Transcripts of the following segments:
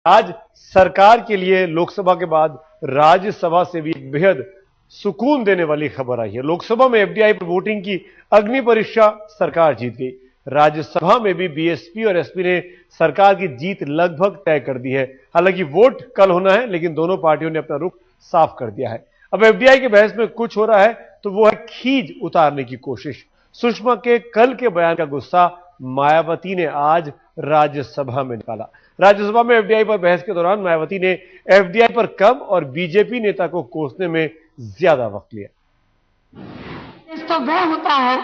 आज सरकार के लिए लोकसभा के बाद राज्यसभा से भी एक बेहद सुकून देने वाली खबर आई है। लोकसभा में एफडीआई पर वोटिंग की अग्नि परीक्षा सरकार जीत गई। राज्यसभा में भी बीएसपी और एसपी ने सरकार की जीत लगभग तय कर दी है। हालांकि वोट कल होना है, लेकिन दोनों पार्टियों ने अपना रुख साफ कर दिया है। अब एफडीआई के बहस में कुछ हो रहा है तो वो है खींच उतारने की कोशिश। सुषमा के कल के बयान का गुस्सा मायावती ने आज राज्यसभा में निकाला। राज्यसभा में एफडीआई पर बहस के दौरान मायावती ने एफडीआई पर कम और बीजेपी नेता को कोसने में ज्यादा वक्त लिया। तो वह होता है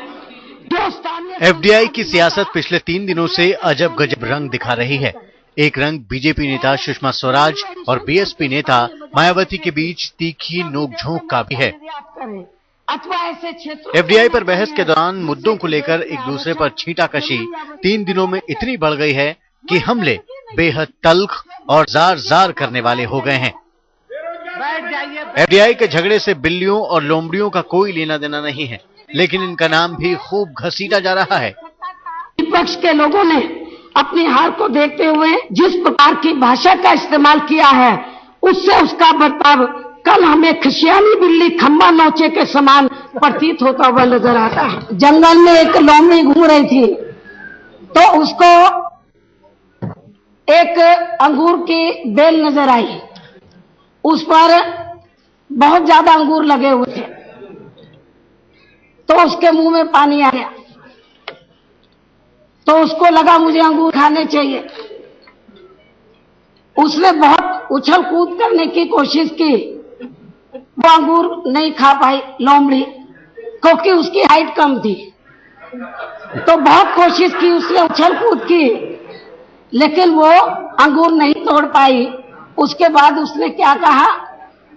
एफडीआई की सियासत पिछले 3 दिनों से अजब गजब रंग दिखा रही है। एक रंग बीजेपी नेता सुषमा स्वराज और बीएसपी नेता मायावती के बीच तीखी नोकझोंक का भी है। एफडीआई पर बहस के दौरान मुद्दों को लेकर एक दूसरे पर छींटाकशी 3 दिनों में इतनी बढ़ गई है कि हमले बेहद तल्ख और जार जार करने वाले हो गए हैं। एफडीआई के झगड़े से बिल्लियों और लोमड़ियों का कोई लेना देना नहीं है, लेकिन इनका नाम भी खूब घसीटा जा रहा है। विपक्ष के लोगों ने अपनी हार को देखते हुए जिस प्रकार की भाषा का इस्तेमाल किया है, उससे उसका बर्ताव कल हमें खिसियानी बिल्ली खंबा नोचे के समान प्रतीत होता हुआ नजर आता है। जंगल में एक लोमड़ी घूम रही थी तो उसको एक अंगूर की बेल नजर आई। उस पर बहुत ज्यादा अंगूर लगे हुए थे तो उसके मुंह में पानी आ गया। तो उसको लगा मुझे अंगूर खाने चाहिए। उसने बहुत उछल कूद करने की कोशिश की, वो अंगूर नहीं खा पाई लोमड़ी, क्योंकि उसकी हाइट कम थी। तो बहुत कोशिश की, उसने उछल कूद की, लेकिन वो अंगूर नहीं तोड़ पाई। उसके बाद उसने क्या कहा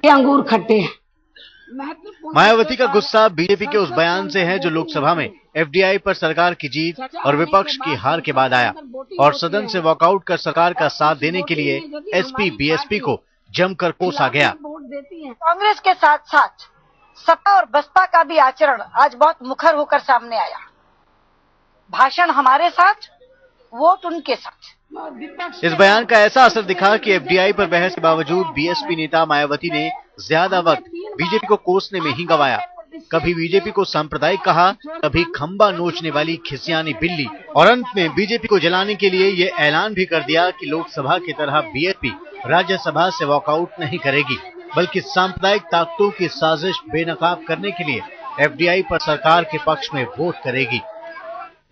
कि अंगूर खट्टे हैं। मायावती का गुस्सा बीजेपी के उस बयान से है जो लोकसभा में एफडीआई पर सरकार की जीत और विपक्ष की हार के बाद आया और सदन से वॉकआउट कर सरकार का साथ देने के लिए एसपी बीएसपी को जमकर कोसा गया। कांग्रेस के साथ साथ सपा और बसपा का भी आचरण आज बहुत मुखर होकर सामने आया। भाषण हमारे साथ, वोट उनके साथ। इस बयान का ऐसा असर दिखा कि एफडीआई पर बहस के बावजूद बीएसपी नेता मायावती ने ज्यादा वक्त बीजेपी को कोसने में ही गंवाया। कभी बीजेपी को सांप्रदायिक कहा, कभी खंबा नोचने वाली खिसियानी बिल्ली, और अंत में बीजेपी को जलाने के लिए ये ऐलान भी कर दिया कि लोकसभा की तरह बीएसपी राज्यसभा से वॉकआउट नहीं करेगी, बल्कि सांप्रदायिक ताकतों की साजिश बेनकाब करने के लिए एफडीआई पर सरकार के पक्ष में वोट करेगी।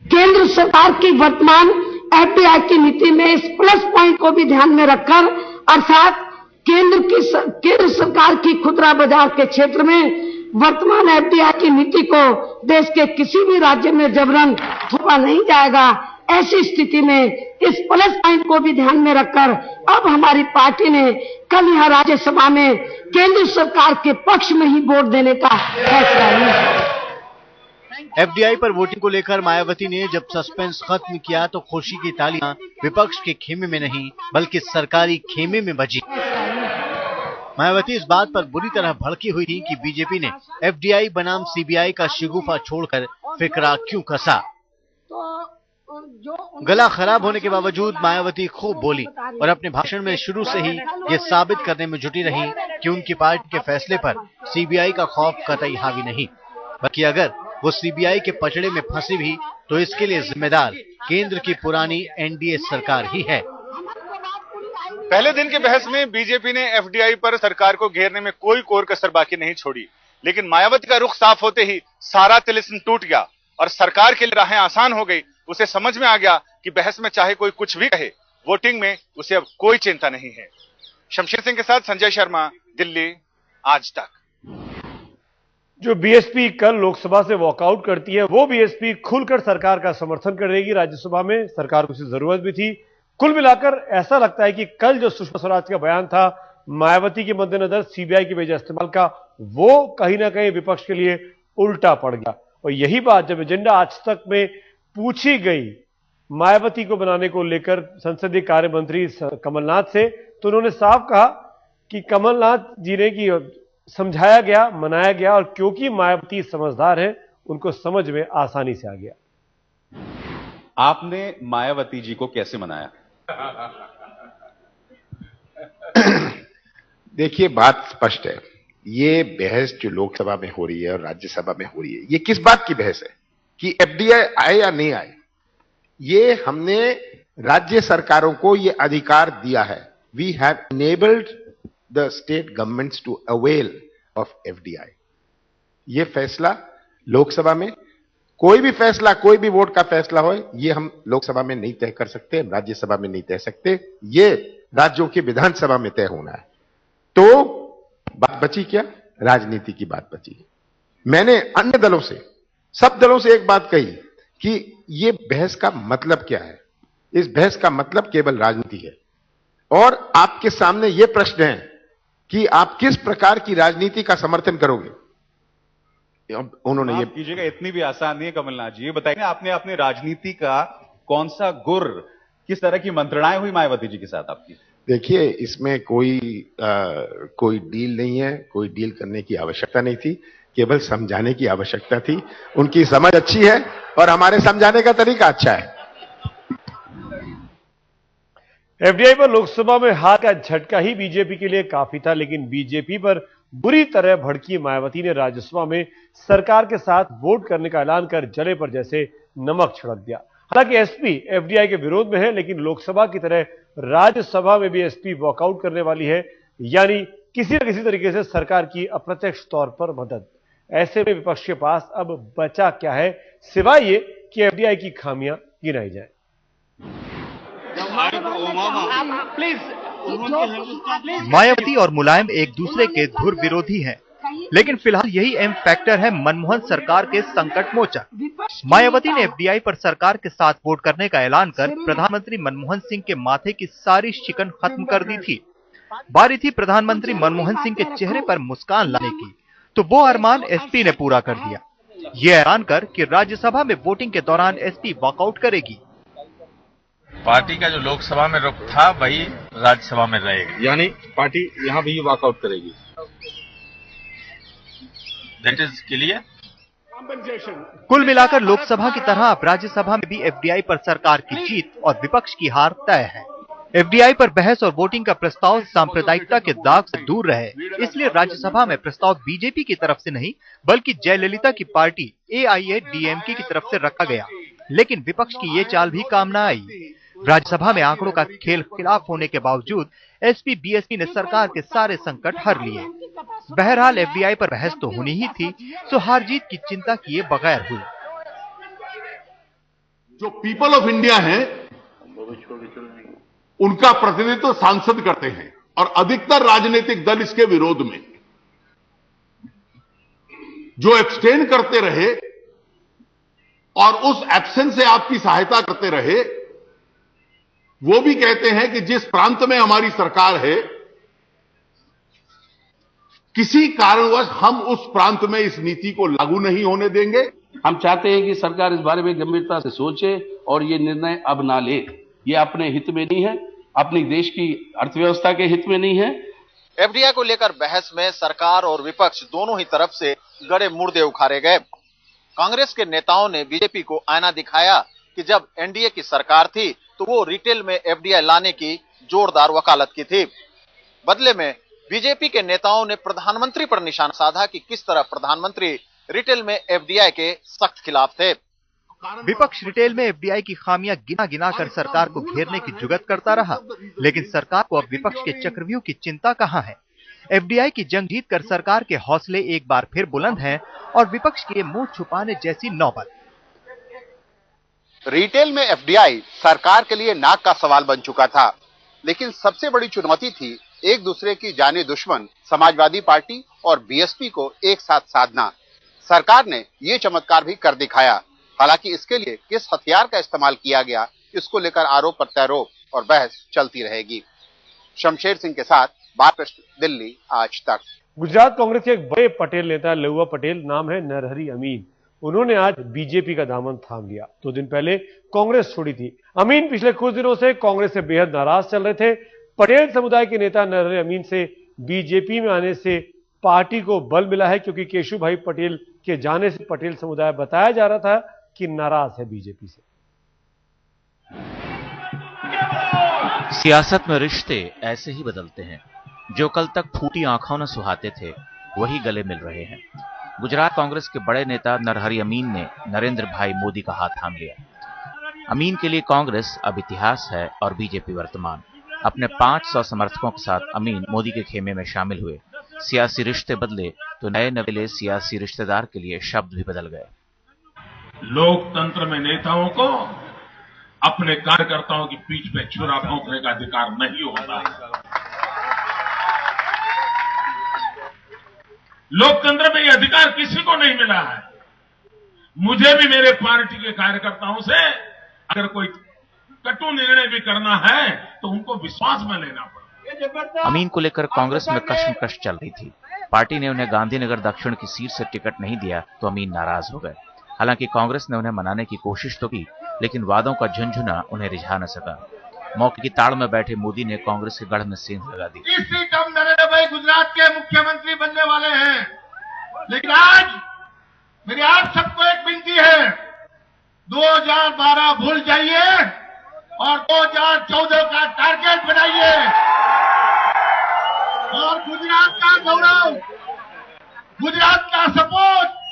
केंद्र सरकार की वर्तमान एफडीआई की नीति में इस प्लस पॉइंट को भी ध्यान में रखकर, अर्थात केंद्र सरकार की खुदरा बाजार के क्षेत्र में वर्तमान एफडीआई की नीति को देश के किसी भी राज्य में जबरन थोपा नहीं जाएगा। ऐसी स्थिति में इस प्लस पॉइंट को भी ध्यान में रखकर अब हमारी पार्टी ने कल यहां राज्यसभा में केंद्र सरकार के पक्ष में ही वोट देने का फैसला लिया। एफडीआई पर वोटिंग को लेकर मायावती ने जब सस्पेंस खत्म किया तो खुशी की तालियां विपक्ष के खेमे में नहीं बल्कि सरकारी खेमे में बजी। मायावती इस बात पर बुरी तरह भड़की हुई थी कि बीजेपी ने एफडीआई बनाम सीबीआई का शिगुफा छोड़कर फिक्रा क्यों कसा। गला खराब होने के बावजूद मायावती खूब बोली और अपने भाषण में शुरू से ही ये साबित करने में जुटी रही कि उनकी पार्टी के फैसले पर सीबीआई का खौफ कतई हावी नहीं, बल्कि अगर वो सीबीआई के पचड़े में फंसी भी तो इसके लिए जिम्मेदार केंद्र की पुरानी एनडीए सरकार ही है। पहले दिन के बहस में बीजेपी ने एफडीआई पर सरकार को घेरने में कोई कोर कसर बाकी नहीं छोड़ी, लेकिन मायावती का रुख साफ होते ही सारा तिलिस्म टूट गया और सरकार के लिए राहें आसान हो गई। उसे समझ में आ गया कि बहस में चाहे कोई कुछ भी कहे, वोटिंग में उसे अब कोई चिंता नहीं है। शमशेर सिंह के साथ संजय शर्मा, दिल्ली, आज तक। जो बीएसपी कल लोकसभा से वॉकआउट करती है, वो बीएसपी खुलकर सरकार का समर्थन करेगी राज्यसभा में। सरकार को इसकी जरूरत भी थी। कुल मिलाकर ऐसा लगता है कि कल जो सुषमा स्वराज का बयान था मायावती के मद्देनजर सीबीआई की वजह इस्तेमाल का, वो कहीं ना कहीं विपक्ष के लिए उल्टा पड़ गया। और यही बात जब एजेंडा आज तक में पूछी गई मायावती को बनाने को लेकर संसदीय कार्य मंत्री कमलनाथ से, तो उन्होंने साफ कहा कि कमलनाथ जी ने कि समझाया गया, मनाया गया, और क्योंकि मायावती समझदार है उनको समझ में आसानी से आ गया। आपने मायावती जी को कैसे मनाया? देखिए, बात स्पष्ट है। ये बहस जो लोकसभा में हो रही है और राज्यसभा में हो रही है, ये किस बात की बहस है कि एफडीआई आए या नहीं आए। ये हमने राज्य सरकारों को ये अधिकार दिया है। We have enabled the state governments to avail of FDI। ये फैसला लोकसभा में, कोई भी फैसला, कोई भी वोट का फैसला हो, ये हम लोकसभा में नहीं तय कर सकते, राज्यसभा में नहीं तय सकते, ये राज्यों की विधानसभा में तय होना है। तो बात बची क्या? राजनीति की बात बची। मैंने अन्य दलों से, सब दलों से एक बात कही कि ये बहस का मतलब क्या है। इस बहस का मतलब केवल राजनीति है और आपके सामने ये प्रश्न है कि आप किस प्रकार की राजनीति का समर्थन करोगे। उन्होंने ये कीजिएगा, इतनी भी आसान नहीं है कमलनाथ जी। ये बताइए, आपने अपने राजनीति का कौन सा गुर, किस तरह की मंत्रणाएं हुई मायावती जी के साथ आपकी? देखिए, इसमें कोई डील नहीं है, कोई डील करने की आवश्यकता नहीं थी, केवल समझाने की आवश्यकता थी। उनकी समझ अच्छी है और हमारे समझाने का तरीका अच्छा है। एफडीआई पर लोकसभा में हार का झटका ही बीजेपी के लिए काफी था, लेकिन बीजेपी पर बुरी तरह भड़की मायावती ने राज्यसभा में सरकार के साथ वोट करने का ऐलान कर जले पर जैसे नमक छिड़क दिया। हालांकि एसपी एफडीआई के विरोध में है, लेकिन लोकसभा की तरह राज्यसभा में भी एसपी वॉकआउट करने वाली है, यानी किसी न किसी तरीके से सरकार की अप्रत्यक्ष तौर पर मदद। ऐसे में विपक्ष के पास अब बचा क्या है सिवाय ये कि एफडीआई की खामियां गिनाई जाए। मायावती और मुलायम एक दूसरे के धुर विरोधी हैं, लेकिन फिलहाल यही एम फैक्टर है मनमोहन सरकार के संकट मोचन। मायावती ने एफडीआई पर सरकार के साथ वोट करने का ऐलान कर प्रधानमंत्री मनमोहन सिंह के माथे की सारी शिकन खत्म कर दी थी। बारी थी प्रधानमंत्री मनमोहन सिंह के चेहरे पर मुस्कान लाने की, तो वो अरमान एसपी ने पूरा कर दिया, ये ऐलान कर कि राज्यसभा में वोटिंग के दौरान एसपी वॉकआउट करेगी। पार्टी का जो लोकसभा में रुख था वही राज्यसभा में रहेगा, यानी पार्टी यहां भी वॉकआउट करेगी। That is clear. कुल मिलाकर लोकसभा की तरह अब राज्यसभा में भी एफडीआई पर सरकार की जीत और विपक्ष की हार तय है। एफडीआई पर बहस और वोटिंग का प्रस्ताव सांप्रदायिकता के दाग से दूर रहे, इसलिए राज्यसभा में प्रस्ताव बीजेपी की तरफ से नहीं बल्कि जयललिता की पार्टी एआईएडीएमके की तरफ से रखा गया। लेकिन विपक्ष की ये चाल भी काम न आई। राज्यसभा में आंकड़ों का खेल खिलाफ होने के बावजूद एसपी बीएसपी ने सरकार के सारे संकट हर लिए। बहरहाल एफडीआई पर बहस तो होनी ही थी, तो हार जीत की चिंता किए बगैर हुई। जो पीपल ऑफ इंडिया है उनका प्रतिनिधित्व सांसद करते हैं और अधिकतर राजनीतिक दल इसके विरोध में, जो एब्सटेन करते रहे और उस एब्सेंस से आपकी सहायता करते रहे, वो भी कहते हैं कि जिस प्रांत में हमारी सरकार है किसी कारणवश हम उस प्रांत में इस नीति को लागू नहीं होने देंगे। हम चाहते हैं कि सरकार इस बारे में गंभीरता से सोचे और ये निर्णय अब ना ले। ये अपने हित में नहीं है, अपनी देश की अर्थव्यवस्था के हित में नहीं है। एफडीआई को लेकर बहस में सरकार और विपक्ष दोनों ही तरफ से गड़े मुर्दे उखाड़े गए। कांग्रेस के नेताओं ने बीजेपी को आईना दिखाया कि जब एनडीए की सरकार थी तो वो रिटेल में एफडीआई लाने की जोरदार वकालत की थी। बदले में बीजेपी के नेताओं ने प्रधानमंत्री पर निशाना साधा कि किस तरह प्रधानमंत्री रिटेल में एफडीआई के सख्त खिलाफ थे। विपक्ष रिटेल में एफडीआई की खामियां गिना गिना कर सरकार को घेरने की जुगत करता रहा, लेकिन सरकार को अब विपक्ष के चक्रव्यूह की चिंता कहां है। एफडीआई की जंग जीत कर सरकार के हौसले एक बार फिर बुलंद हैं और विपक्ष के मुंह छुपाने जैसी नौबत। रिटेल में एफडीआई सरकार के लिए नाक का सवाल बन चुका था, लेकिन सबसे बड़ी चुनौती थी एक दूसरे की जाने दुश्मन समाजवादी पार्टी और बीएसपी को एक साथ साधना। सरकार ने ये चमत्कार भी कर दिखाया। हालांकि इसके लिए किस हथियार का इस्तेमाल किया गया, इसको लेकर आरोप प्रत्यारोप और बहस चलती रहेगी। शमशेर सिंह के साथ बालकृष्ण, दिल्ली आज तक। गुजरात कांग्रेस के एक बड़े पटेल नेता लहुआ पटेल, नाम है नरहरि अमीन, उन्होंने आज बीजेपी का दामन थाम लिया। 2 दिन पहले कांग्रेस छोड़ी थी। अमीन पिछले कुछ दिनों से कांग्रेस से बेहद नाराज चल रहे थे। पटेल समुदाय के नेता नरहरि अमीन से बीजेपी में आने से पार्टी को बल मिला है, क्योंकि केशु भाई पटेल के जाने से पटेल समुदाय बताया जा रहा था कि नाराज है बीजेपी से। सियासत में रिश्ते ऐसे ही बदलते हैं। जो कल तक फूटी आंखों न सुहाते थे, वही गले मिल रहे हैं। गुजरात कांग्रेस के बड़े नेता नरहरि अमीन ने नरेंद्र भाई मोदी का हाथ थाम लिया। अमीन के लिए कांग्रेस अब इतिहास है और बीजेपी वर्तमान। अपने 500 समर्थकों के साथ अमीन मोदी के खेमे में शामिल हुए। सियासी रिश्ते बदले तो नए नवेले सियासी रिश्तेदार के लिए शब्द भी बदल गए। लोकतंत्र में नेताओं को अपने कार्यकर्ताओं की पीठ पे छुरा भोंकने का अधिकार नहीं होता। लोकतंत्र में यह अधिकार किसी को नहीं मिला है। मुझे भी मेरे पार्टी के कार्यकर्ताओं से अगर कोई कटु निर्णय भी करना है तो उनको विश्वास में लेना पड़ेगा। अमीन को लेकर कांग्रेस में कश्मकश चल रही थी। पार्टी ने उन्हें गांधीनगर दक्षिण की सीट से टिकट नहीं दिया तो अमीन नाराज हो गए। हालांकि कांग्रेस ने उन्हें मनाने की कोशिश तो की, लेकिन वादों का झुनझुना उन्हें रिझा न सका। मौके की ताड़ में बैठे मोदी ने कांग्रेस के गढ़ में सेंध लगा दी। इस सीट हम नरेंद्र भाई गुजरात के मुख्यमंत्री बनने वाले हैं, लेकिन आज मेरी आप सबको एक विनती है, 2012 भूल जाइए और 2014 का टारगेट बनाइए और गुजरात का गौरव, गुजरात का सपोर्ट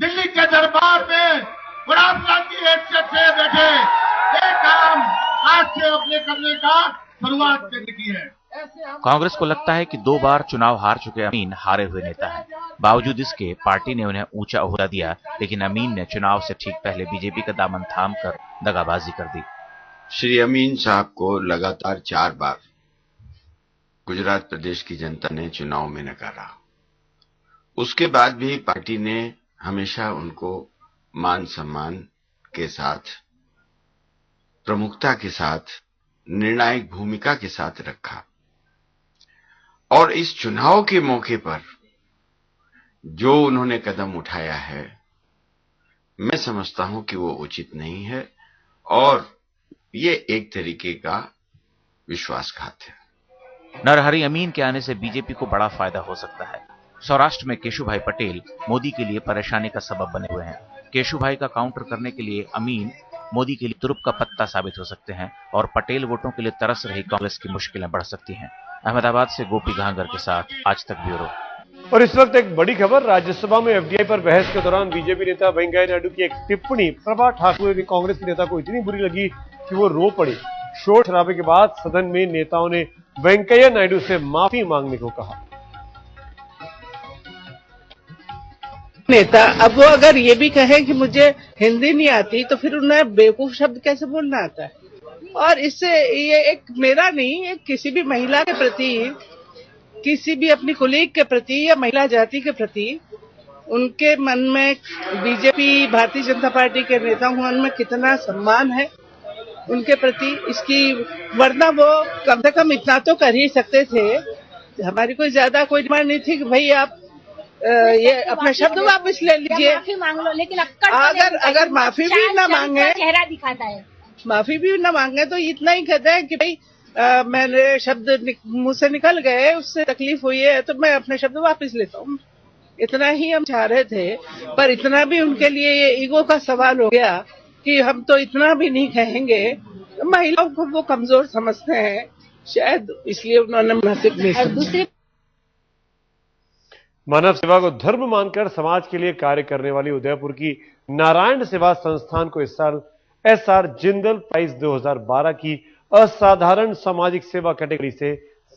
दिल्ली के दरबार में वडाप्रधान की हैसियत से बैठे ये काम आज से अपने करने का शुरुआत करने की है। कांग्रेस को लगता है कि 2 बार चुनाव हार चुके अमीन हारे हुए नेता हैं। बावजूद इसके पार्टी ने उन्हें ऊंचा ओहदा दिया, लेकिन अमीन ने चुनाव से ठीक पहले बीजेपी का दामन थाम कर दगाबाजी कर दी। श्री अमीन साहब को लगातार 4 बार गुजरात प्रदेश की जनता ने चुनाव में नकारा। उसके बाद भी पार्टी ने हमेशा उनको मान सम्मान के साथ, प्रमुखता के साथ, निर्णायक भूमिका के साथ रखा और इस चुनाव के मौके पर जो उन्होंने कदम उठाया है, मैं समझता हूं कि वो उचित नहीं है और ये एक तरीके का विश्वासघात है। नरहरि अमीन के आने से बीजेपी को बड़ा फायदा हो सकता है। सौराष्ट्र में केशुभाई पटेल मोदी के लिए परेशानी का सबब बने हुए हैं। केशुभाई का काउंटर करने के लिए अमीन मोदी के लिए तुरुप का पत्ता साबित हो सकते हैं और पटेल वोटों के लिए तरस रही कांग्रेस की मुश्किलें बढ़ सकती हैं। अहमदाबाद से गोपी घांगर के साथ आज तक ब्यूरो। और इस वक्त एक बड़ी खबर, राज्यसभा में एफडीआई पर बहस के दौरान बीजेपी नेता वेंकैया नायडू की एक टिप्पणी प्रभा ठाकुर की कांग्रेस के नेता को इतनी बुरी लगी कि वो रो पड़े। शोर शराबे के बाद सदन में नेताओं ने वेंकैया नायडू से माफी मांगने को कहा। नेता अब वो अगर ये भी कहे कि मुझे हिंदी नहीं आती तो फिर उन्हें बेवकूफ शब्द कैसे बोलना आता है। और इससे ये एक मेरा नहीं, एक किसी भी महिला के प्रति, किसी भी अपनी कुलीग के प्रति या महिला जाति के प्रति उनके मन में बीजेपी भारतीय जनता पार्टी के नेताओं में कितना सम्मान है उनके प्रति, इसकी वरना वो कम से कम इतना तो कर ही सकते थे। हमारी कोई ज्यादा कोई डिमांड नहीं थी कि भाई आप ये अपना शब्द वापस ले लीजिए, माफी मांग लो, लेकिन अगर माफी भी ना मांगे, चेहरा दिखाता है, माफी भी ना मांगे तो इतना ही कहते हैं कि भाई मैंने शब्द मुंह से निकल गए, उससे तकलीफ हुई है तो मैं अपने शब्द वापस लेता हूँ। इतना ही हम चाह रहे थे, पर इतना भी उनके लिए ये ईगो का सवाल हो गया कि हम तो इतना भी नहीं कहेंगे। महिलाओं को वो कमजोर समझते हैं, शायद इसलिए उन्होंने मुनासिब नहीं समझा। मानव सेवा को धर्म मानकर समाज के लिए कार्य करने वाली उदयपुर की नारायण सेवा संस्थान को इस साल एसआर जिंदल प्राइज 2012 की असाधारण सामाजिक सेवा कैटेगरी से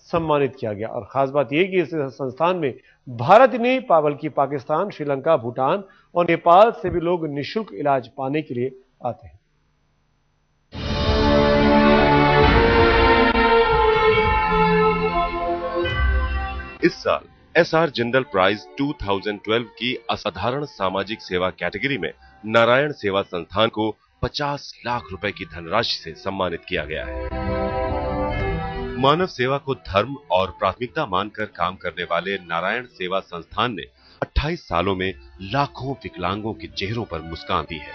सम्मानित किया गया। और खास बात यह कि इस संस्थान में भारत नहीं बल्कि पाकिस्तान, श्रीलंका, भूटान और नेपाल से भी लोग निःशुल्क इलाज पाने के लिए आते हैं। इस साल एसआर जिंदल प्राइज 2012 की असाधारण सामाजिक सेवा कैटेगरी में नारायण सेवा संस्थान को 50 लाख रुपए की धनराशि से सम्मानित किया गया है। मानव सेवा को धर्म और प्राथमिकता मानकर काम करने वाले नारायण सेवा संस्थान ने 28 सालों में लाखों विकलांगों के चेहरों पर मुस्कान दी है।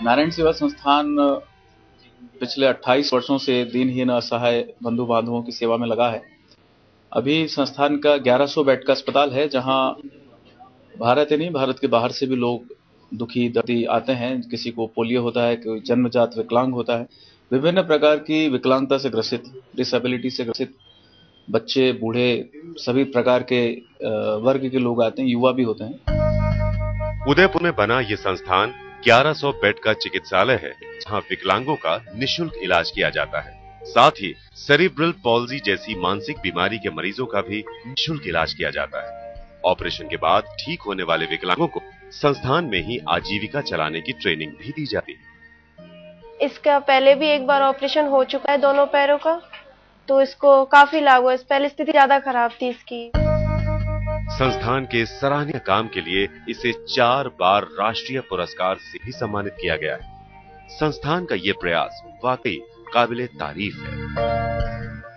नारायण सेवा संस्थान पिछले 28 वर्षों से दिनहीन असहाय बंधु बांधवों की सेवा में लगा है। अभी संस्थान का 1100 बेड का अस्पताल है, जहां भारत ही नहीं भारत के बाहर से भी लोग दुखी दर्दी आते हैं। किसी को पोलियो होता है, कोई जन्मजात विकलांग होता है, विभिन्न प्रकार की विकलांगता से ग्रसित, डिसेबिलिटी से ग्रसित बच्चे, बूढ़े, सभी प्रकार के वर्ग के लोग आते हैं, युवा भी होते हैं। उदयपुर में बना ये संस्थान 1100 बेड का चिकित्सालय है, जहां विकलांगों का निःशुल्क इलाज किया जाता है। साथ ही सेरिब्रल पॉल्जी जैसी मानसिक बीमारी के मरीजों का भी निःशुल्क इलाज किया जाता है। ऑपरेशन के बाद ठीक होने वाले विकलांगों को संस्थान में ही आजीविका चलाने की ट्रेनिंग भी दी जाती है। इसका पहले भी एक बार ऑपरेशन हो चुका है दोनों पैरों का, तो इसको काफी लाभ हुआ। पहले स्थिति ज्यादा खराब थी इसकी। संस्थान के सराहनीय काम के लिए इसे 4 बार राष्ट्रीय पुरस्कार से भी सम्मानित किया गया है। संस्थान का ये प्रयास वाकई काबिले तारीफ है।